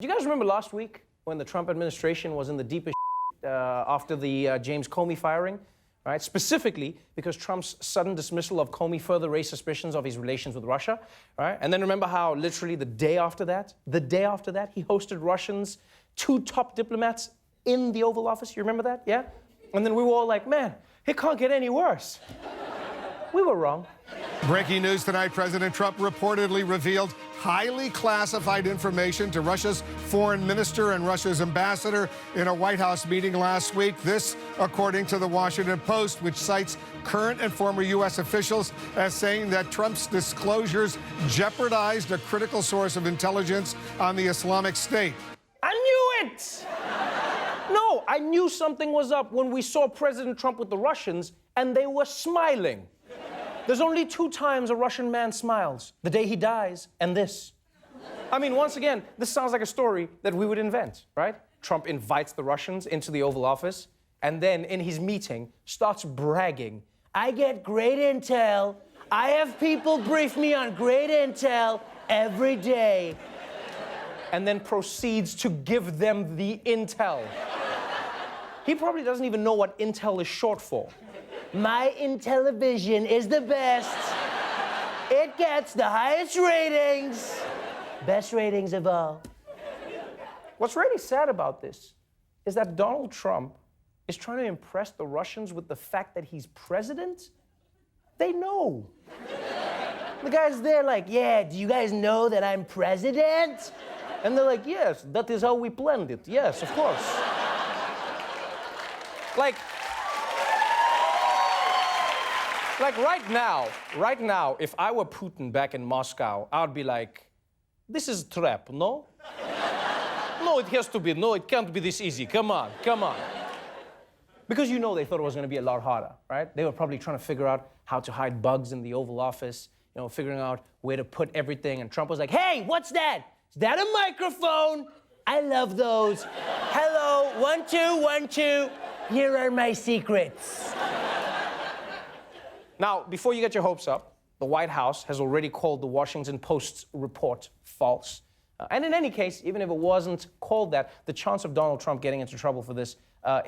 Do you guys remember last week when the Trump administration was in the deepest after the James Comey firing? Right? Specifically because Trump's sudden dismissal of Comey further raised suspicions of his relations with Russia. Right? And then remember how literally the day after that, he hosted Russians, 2 top diplomats in the Oval Office. You remember that? Yeah? And then we were all like, man, it can't get any worse. We were wrong. Breaking news tonight, President Trump reportedly revealed highly classified information to Russia's foreign minister and Russia's ambassador in a White House meeting last week. This, according to the Washington Post, which cites current and former U.S. officials as saying that Trump's disclosures jeopardized a critical source of intelligence on the Islamic State. I knew it! No, I knew something was up when we saw President Trump with the Russians and they were smiling. There's only 2 times a Russian man smiles, the day he dies and this. I mean, once again, this sounds like a story that we would invent, right? Trump invites the Russians into the Oval Office and then in his meeting starts bragging. I get great intel. I have people brief me on great intel every day. And then proceeds to give them the intel. He probably doesn't even know what intel is short for. My Intellivision is the best. It gets the highest ratings. Best ratings of all. What's really sad about this is that Donald Trump is trying to impress the Russians with the fact that he's president. They know. The guy's there like, yeah, do you guys know that I'm president? And they're like, yes, that is how we planned it. Yes, of course. Like right now, if I were Putin back in Moscow, I would be like, this is a trap, no? No, it has to be, no, it can't be this easy, come on, come on. Because you know they thought it was gonna be a lot harder, right? They were probably trying to figure out how to hide bugs in the Oval Office, you know, figuring out where to put everything, and Trump was like, hey, what's that? Is that a microphone? I love those. Hello, 1, 2, 1, 2. Here are my secrets. Now, before you get your hopes up, the White House has already called the Washington Post's report false. And in any case, even if it wasn't called that, the chance of Donald Trump getting into trouble for this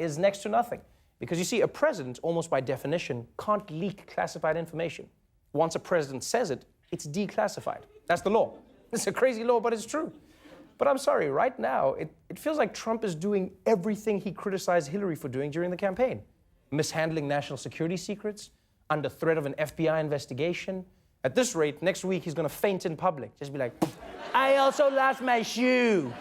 is next to nothing. Because you see, a president, almost by definition, can't leak classified information. Once a president says it, it's declassified. That's the law. It's a crazy law, but it's true. But I'm sorry, right now, it feels like Trump is doing everything he criticized Hillary for doing during the campaign. Mishandling national security secrets, under threat of an FBI investigation. At this rate, next week he's gonna faint in public. Just be like, I also lost my shoe.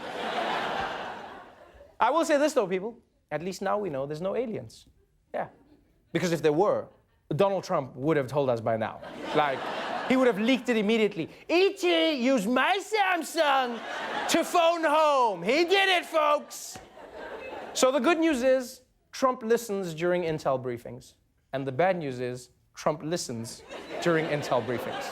I will say this though, people. At least now we know there's no aliens. Yeah. Because if there were, Donald Trump would have told us by now. Like, he would have leaked it immediately. E.T. used my Samsung to phone home. He did it, folks. So the good news is, Trump listens during intel briefings. And the bad news is, Trump listens during intel briefings.